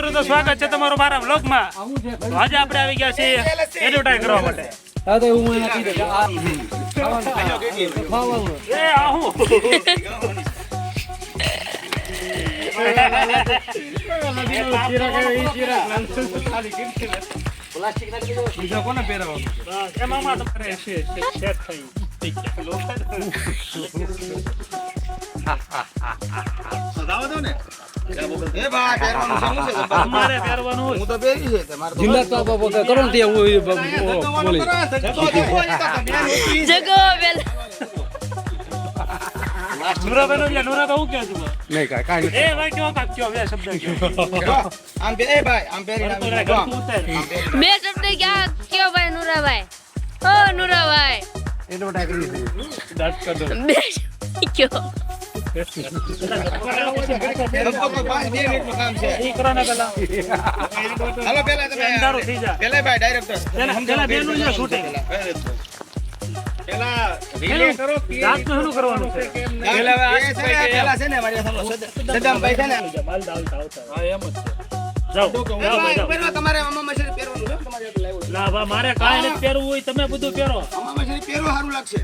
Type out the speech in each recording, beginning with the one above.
મિત્રો તો સ્વાગત છે તમારું મારા વ્લોગમાં. તો આજે આપણે આવી ગયા છીએ એડવર્ટાઈઝ કરવા માટે. હા તો હું એને કીધું કે આ એ આહું પ્લાસ્ટિક નાખી દો બીજા કોને પહેરાવવાનું એમાં માં તમારે સેટ થઈ સદાવ દો ને એ ભાઈ પહેરવાનું છે હું છે તમારે પહેરવાનું હું તો પહેરી છે તમારે તો જિલ્લા તો કરો ને ત્યાં બોલી જગો બેલ નુરા બેનો યા નુરા તો હું કહે છું નહીં કાઈ એ ભાઈ કેવો કાક કયો બે શબ્દ કયો આમ બે એ ભાઈ આમ પહેરીને ઘર ઉતાર બે શબ્દ ક્યાં કયો ભાઈ નુરાભાઈ ઓ નુરાભાઈ એડવર્ટાઈઝ કરી દાંત કર દો બે શબ્દ કયો લગભગ 5 મિનિટનું કામ છે ઈ કરો ને પેલા હાલો પહેલા તમે અંધારું થઈ જા પહેલા ભાઈ ડાયરેક્ટર પેલા બેનું છે શૂટિંગ પહેલા રિલે કરો દાંત નું શું કરવાનું છે પહેલા પહેલા છે ને મારી સદામભાઈ છે ને માલ દાલ આવતા હા એમ જ જાઓ પહેલા તમારે આમાં મશીન પહેરવાનું છે તમારે એટલે લાવ્યો ના બા મારે કાંઈ નથી પહેરવું હોય તમે બધું પહેરો આમાં મશીન પહેરવું સારું લાગશે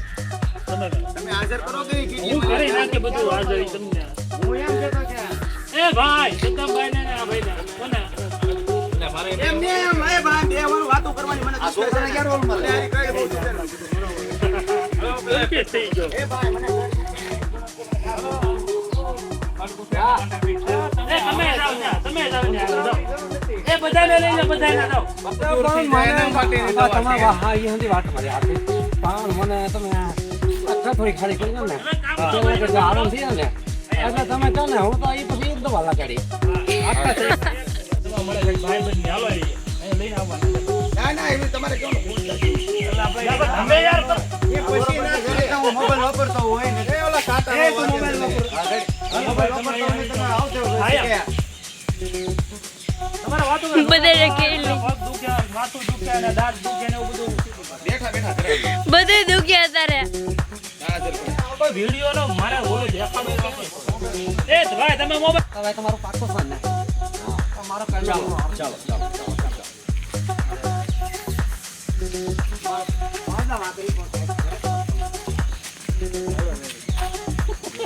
તમે તમે હાજર કરો કે હું કરી નાખે બધું હાજર તમને હું એમ કહેતો કે એ ભાઈ સદામભાઈ ને આ ભાઈ ને કોને એમ ને એમ એ ભાઈ બે વાર વાતો કરવાની મને આ છોકરાને ક્યાં રોલ મળે યાર કઈ બહુ ઓકે થઈ ગયો એ ભાઈ મને એ તમે જાઓ ને તમે જાઓ ને એ બધાને લઈ લે બધાને જાઓ તમારા હા એ હતી વાત મારી આપે પણ મને તમે અચ્છા થોડી ખાલી કરી દો ને એટલે આરામ થઈ ને એટલે તમે કહો ને હું તો એ પછી એકદમ હાલા કાઢી આખા થઈ તમારે મળે ભાઈ બંને હાલો અહીંયા લઈને આવવાનું ના ના એ તમારે કેવું અમે યાર એ પછી ના ઘરે હું મોબાઈલ વાપરતો હોય ને એ ઓલા સાતા એ મોબાઈલ વાપરતો મોબાઈલ વાપરતો હોય તમે આવજો તમારે વાતો બધાને કેલી પગ દુખ્યા માથું દુખ્યા ને દાંત દુખ્યા ને એવું બધું બેઠા બેઠા કરે બધે દુખ્યા તારે કોઈ વિડિયો નો મારે ઓલો દેખાડો એ ભાઈ તમે મોબાઈલ હવે તમારો પાકો ફોન ને મારો ચાલો ચાલો ચાલો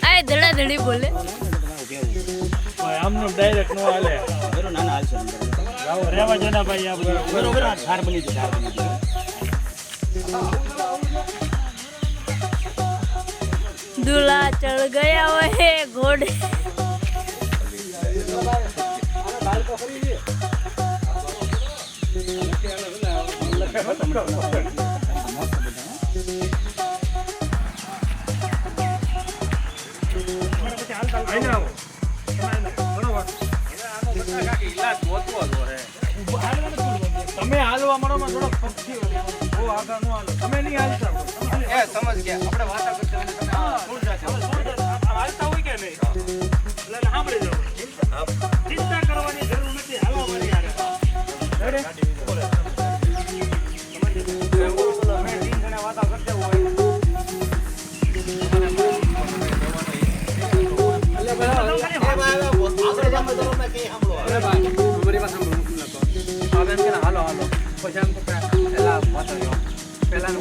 આ ધડા ધડી બોલે ભાઈ આમનો ડાયરેક્ટ નો હાલે નાના હાલ છે જાઓ રેવા જના ભાઈ આ બધું બરોબર આ ધાર બની છે ધાર બની છે दूल्हा चढ़ गया वह घोड़े તમે હાલવા મળોમાં થોડો પક્ષી બહુ આગળ નો હાલો તમે નહીં હાલતા એ સમજ ગયા આપણે વાતા કરતા હોય તમે છોડ જાજો હાલતા હોય કે નહીં એટલે સાંભળી જાઓ ચિંતા કરવાની જરૂર નથી હાલવા મારી હારે વાતા કરતા હોય હાલો હાલો પછી આમ તો પેલા વાતો પેલા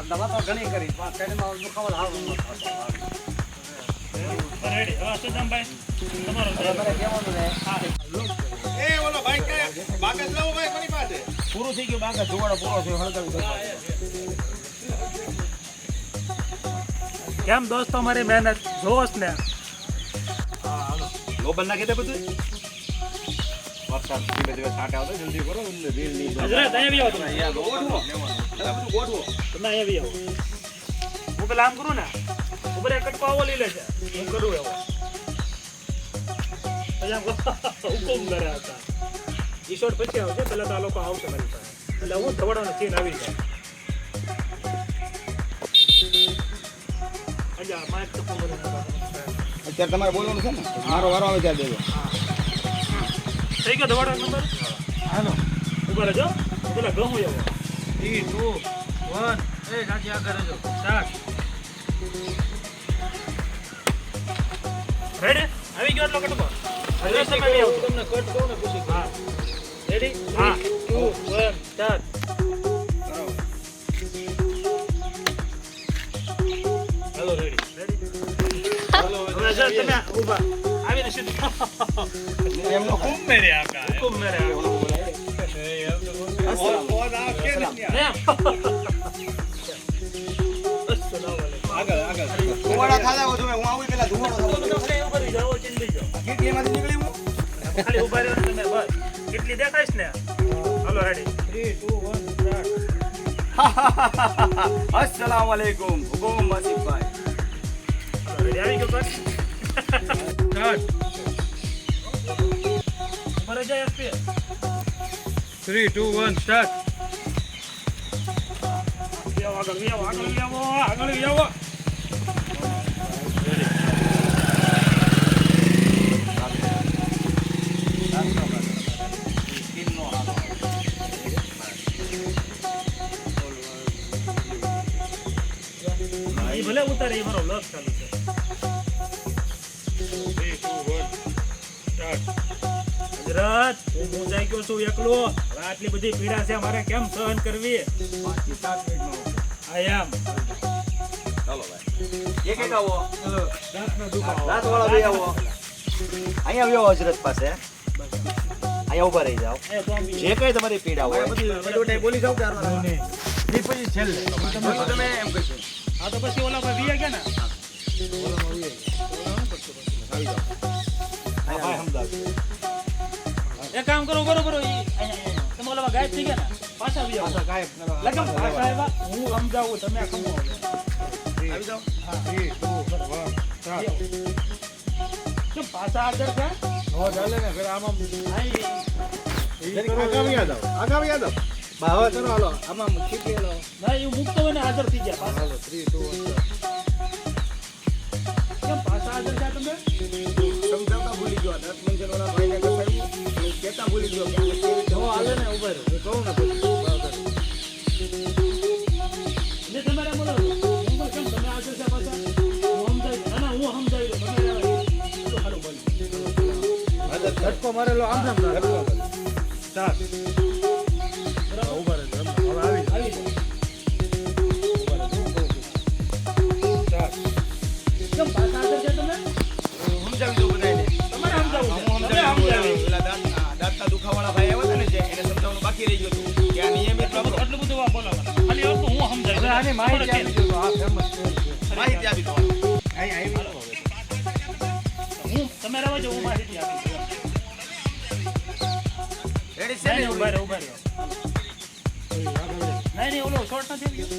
દવા તો ઘણી કરી પેટમાં દુખાવો આવવાનો રેડી હવે સદામભાઈ તમારો કહેવાનું ને એ ઓલો ભાઈ કે બાગત લાવો ભાઈ કોની પાસે પૂરું થઈ ગયું બાકા જોવાડો પૂરો થયો હળગાવી કેમ દોસ્તો મારી મહેનત જોશ ને લોબલ નાખી દે બધું વરસાદ ધીમે ધીમે છાંટે આવતો જલ્દી કરો ને વેલ ની હજરત અહીંયા આવો તમે અહીંયા ગોઠવો બધું ગોઠવો તમે અહીંયા આવો હું પેલા આમ કરું ને ઉપર એક કટકો આવો લઈ લેશે હું કરું એવો પછી આમ હુકુમ કરે હતા ઈશ્વર પછી આવશે પેલા તો આ લોકો આવશે મારી પાસે એટલે હું ધવડાનો ચીન આવી જાય અજા માઇક તો ખબર અત્યારે તમારે બોલવાનું છે ને મારો વારો આવે ત્યારે દેજો થઈ ગયો ધવાડો નંબર હાલો ઉભા રહેજો પેલા ઘઉં એવો 3 2 1 એ સાચી આગળ રહેજો સ્ટાર્ટ રેડી આવી ગયો એટલો કટકો હવે સમય નહીં આવતો તમને કટ કહું ને પૂછી હા રેડી હા 2 1 સ્ટાર્ટ હેલો રેડી હાલો હવે સર તમે ઊભા આવીને સીધું એમનો ખૂબ મેરે આકા હુકુમ મેરે ફોન આ કે નહીં આગળ આગળ ધુવાડા ખાધા હો તમે હું આવું પેલા ધુવાડો થાવો કેટલી એમાંથી નીકળી હું ખાલી ઉભા રહ્યો તમે બસ કેટલી દેખાઈશ ને હાલો રેડી 3 2 1 સ્ટાર્ટ અસ્સલામુ અલૈકુમ હુકુમ માસિફભાઈ રેડી આવી ગયો બસ સ્ટાર્ટ ઉપર જાય એસપી 3 2 1 સ્ટાર્ટ આગળ આવો ભલે ઉતારે એ મારો લક્ષ ચાલુ છે 3 2 1 સ્ટાર્ટ હજરત હું જાય ગયો છું એકલો હવે આટલી બધી પીડા છે મારે કેમ સહન કરવી આઈ એમ ચાલો ભાઈ એક આવો દાંતનો દુખાવો રાત વાળા બે આવો અહીંયા આવ્યો હજરત પાસે અહીંયા ઊભા રહી જાઓ એ તો આમ બી જે કઈ તમારી પીડા હોય બધું બોલી જાવ કે એ પછી છેલ્લે તમે એમ કહેશો આ તો પછી ઓલા પર વીયા ગયા ને આવી જાઓ હા ભાઈ સમજાવ એક કામ કરો બરોબર તમે ઓલા ગાયબ થઈ ગયા ને પાછા વીયા ગાયબ લગમ પાછા આવ્યા હું સમજાવું તમે ખમો આવી જાઓ હા 3 2 1 કેમ પાછા આગળ ગયા હો ચાલે ને ફેર આમાં આઈ આગામી યાદ આવો બાવા કરો હાલો આમાં ખીપી હાલો ના એ મુક્ત હોય ને હાજર થઈ ગયા પાછા હાલો 3 2 1 કેમ પાછા હાજર ગયા તમે સમજાવતા ભૂલી ગયો 10 મિનિટ ઓલા ભાઈને કસાયું કેતા ભૂલી ગયો કે જો હાલે ને ઉભા રહો કહું ને પછી ને તમારે બોલો હું કેમ તમે હાજર છે પાછા હું સમજાવી ના હું સમજાવી દઉં તમે હાલો બોલો ધક્કો મારેલો આમ આમ ધક્કો સ્ટાર્ટ ઉભા રહે હવે આવી આવી જાઓ કેમ પાછા હાજર છે તમે સમજાવી દઉં બધાને તમારે સમજાવવું છે. હું તમે સમજાવી પેલા દાંતના દુખાવાળા ભાઈ આવ્યા હતા ને જે એને સમજાવવાનું બાકી રહી ગયું હતું કે આ નિયમિત વાપરો આટલું બધું વાત બોલો ખાલી આટલું હું સમજાવી આની માહિતી આપી દઉં આ ફેમસ માહિતી આપી દો અહીં હું તમે રહેવા જો હું માહિતી આપી દઉં રેડી છે ને નહીં ઉભા રહો નહીં ઓલો શોર્ટ નથી આવી ગયો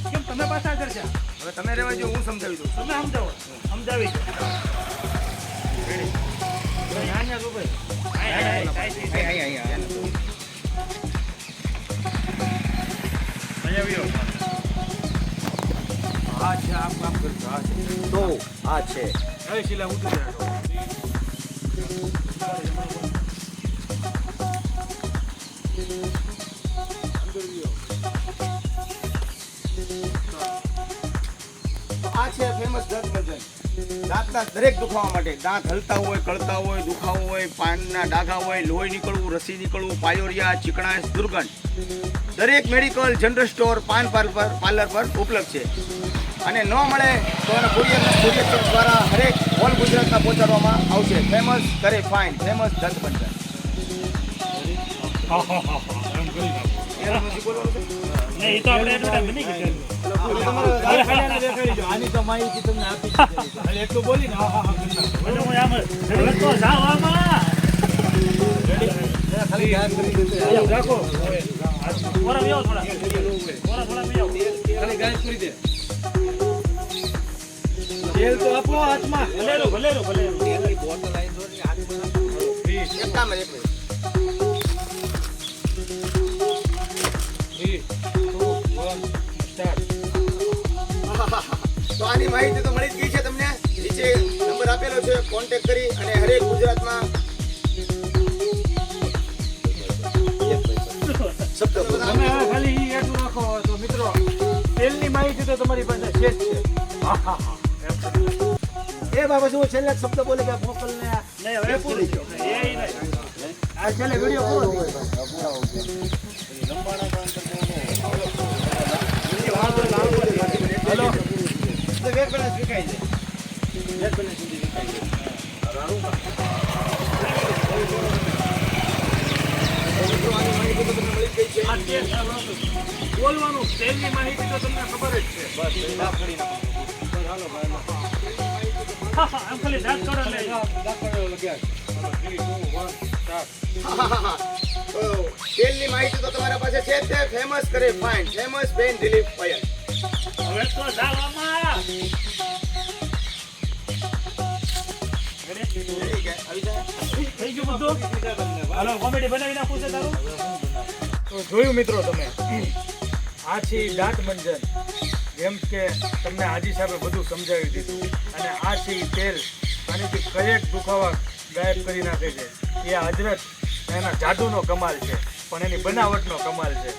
કેમ તમે પાછા હાજર છે હવે તમે રહેવા જો હું સમજાવી દઉં તમે સમજાવો સમજાવી દો રેડી અહીંયા જો ભાઈ આ છે આમ કામ કરજો આ છે તો આ છે હવે શીલા ઉતરી જાય આ છે ફેમસ દંત મંજન દાંતના દરેક દુખાવા માટે દાંત હલતા હોય કળતા હોય દુખાવો હોય પાનના ડાઘા હોય લોહી નીકળવું રસી નીકળવું પાયોરિયા ચીકણાશ દુર્ગંધ દરેક મેડિકલ જનરલ સ્ટોર પાન પાર્લર પર ઉપલબ્ધ છે અને ન મળે તો એને કુરિયર દ્વારા હરેક ઓલ ગુજરાતમાં પહોંચાડવામાં આવશે ફેમસ કરે ફાઇન ફેમસ દંત મંજન એમ નથી બોલવાનું નહીં એ તો આપણે એડવર્ટાઈઝ બની ગઈ આની તો માહિતી તમને આપી દીધી. ખાલી એટલું બોલીને હા હા હા કરી નાખો. બધું હું આમ જ તો જાવ આમાં ખાલી યાદ કરી દેજો. રાખો ઓરા બેહો થોડા ઓરા બેહો ખાલી ગાય કરી દે. તેલ તો આપો હાથમાં. ભલેરો એક કામ એક મિનિટ. 3, 2, 1, start. તો આની માહિતી તો મળી જ ગઈ છે તમને. નીચે નંબર આપેલો છે, કોન્ટેક્ટ કરી અને હરેક ગુજરાતમાં શબ્દ તમે હવે ખાલી ઈ એટલું રાખો તો મિત્રો તેલની માહિતી તો તમારી પાસે છે જ છે. હા હા હા. એ બાબા જો છેલ્લે એક શબ્દ બોલે કે મોકલને નહીં હવે પૂરી ગયો એ નહીં આ છેલ્લે વિડિયો પૂરો થઈ ગયો. હેલો. તો વેટ બેલેન્સ વિખાઈ જાય. નેટ બેલેન્સ સુધી વિખાઈ ગયો. મિત્રો આની માહિતી તો તમને મળી જ ગઈ છે. આ તેલ બોલવાનું તેલની માહિતી તો તમને ખબર જ છે. બસ સાફ કરી નાખો. હાલો ભાઈ હાલો. હા આમ ખાલી દાંત કાઢો લે દાખલો લગ્યા. 3, 2, 1, start. તો તેલની માહિતી તો તમારા પાસે છે જ તે. ફેમસ કરે fine, famous pain relief oil. હવે તો જાવ આમાં આવી જાય. થઈ ગયું બધું હાલો કોમેડી બનાવી નાખું છે તારું તો જોયું મિત્રો તમે આ છે દાંત મંજન. જેમ કે તમને હાજી સાહેબે બધું સમજાવી દીધું અને આ છે ઈ તેલ આનાથી કરેક દુખાવા ગાયબ કરી નાખે છે. એ હજરત એના જાદુનો કમાલ છે પણ એની બનાવટનો કમાલ છે.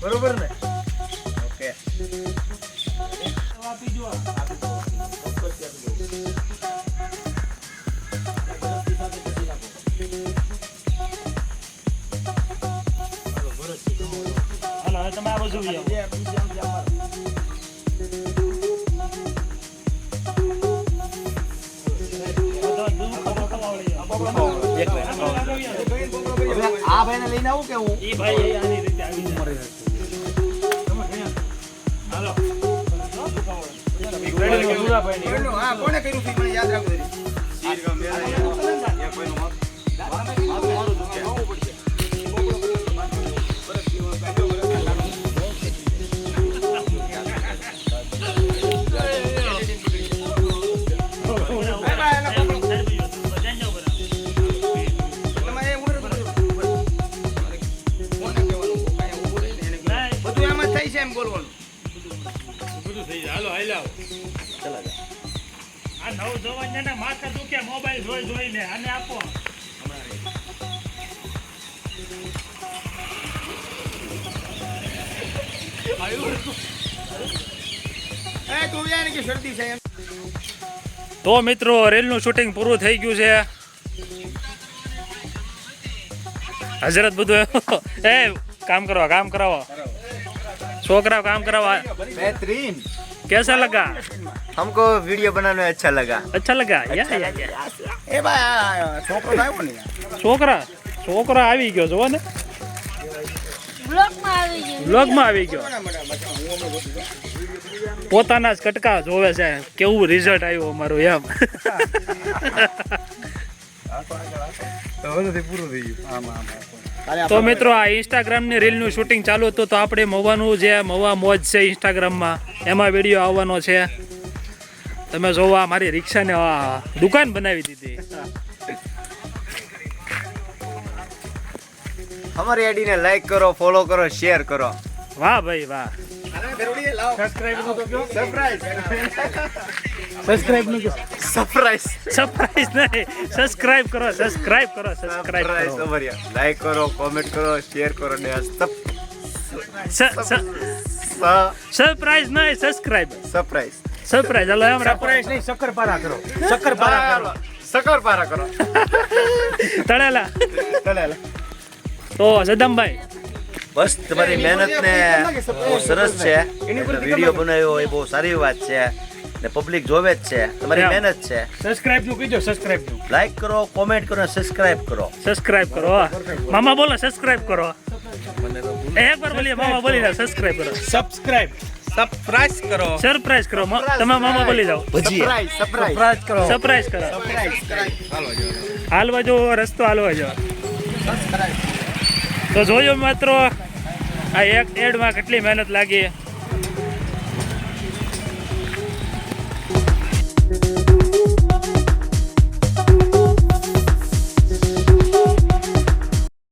બરોબર ને? ઓકે. આપી જો હાલો હવે તમે આ બાજુ આવી આવો આ ભાઈને લઈને આવું કે હું? ઈ ભાઈ આની રીતે આવી જાય હાલો હા, કોને કર્યું હતું? મને યાદ રાખવું છે. બધું એમ જ થાય છે એમ બોલવાનું. બધું થઈ જાય. હાલો હાલ્યા આ નવ જવાન ને માથા દુખે મોબાઈલ જોઈને આને આપો તું યાર કે શરદી છે એમ. તો મિત્રો રેલનું શૂટિંગ પૂરું થઈ ગયું છે હજરત બધું એ કામ કરાવો છોકરાઓ काम कराओ बेहतरीन कैसा लगा हमको वीडियो बनाने में अच्छा लगा अच्छा लगा या એ ભાઈ આ છોકરો આવ્યો ને છોકરા આવી ગયો જો ને બ્લોકમાં આવી ગયું વ્લોગમાં આવી ગયો પોતાના જ કટકા જોવે છે કેવું રિઝલ્ટ આવ્યું અમારું એમ પૂરું થઈ ગયું. તો મિત્રો આ ઇન્સ્ટાગ્રામ ની રીલ નું શૂટિંગ ચાલુ હતું તો આપણે મવાનું જે મવા મોજ છે ઇન્સ્ટાગ્રામમાં એમાં વિડીયો આવવાનો છે તમે જોવા મારી રિક્ષાને દુકાન બનાવી દીધી हमारी आईडी ने लाइक करो फॉलो करो शेयर करो વાહ ભાઈ વાહ સબસ્ક્રાઇબ નું તો કયો? સબસ્ક્રાઇબ નું सरप्राइज સરપ્રાઈઝ નહીં સબસ્ક્રાઇબ કરો लाइक करो कमेंट करो शेयर करो ने સરપ્રાઈઝ નહીં સબસ્ક્રાઇબ सरप्राइज સરપ્રાઈઝ હાલો એમ રાખો સરપ્રાઈઝ નહીં, શક્કરપારા કરો. सकरपारा करो તળેલા चले તો સદમભાઈ बस तुम्हारी मेहनत ने બહુ સરસ છે વિડિયો બનાવ્યો એ બહુ સારી વાત છે ને પબ્લિક જોવે જ છે તમારી મહેનત છે સબસ્ક્રાઇબ નું કીજો, સબસ્ક્રાઇબ નું. લાઈક કરો કોમેન્ટ કરો સબસ્ક્રાઇબ કરો સબસ્ક્રાઇબ કરો મામા બોલો સબસ્ક્રાઇબ કરો એક વાર બોલીએ મામા બોલી જાઓ સબસ્ક્રાઇબ કરો સરપ્રાઈઝ કરો. સરપ્રાઈઝ કરો તમે મામા બોલી જાઓ સરપ્રાઈઝ કરો હાલવા જો રસ્તો હાલવા જો તો જોયું મિત્રો આ એક એડમાં કેટલી મહેનત લાગી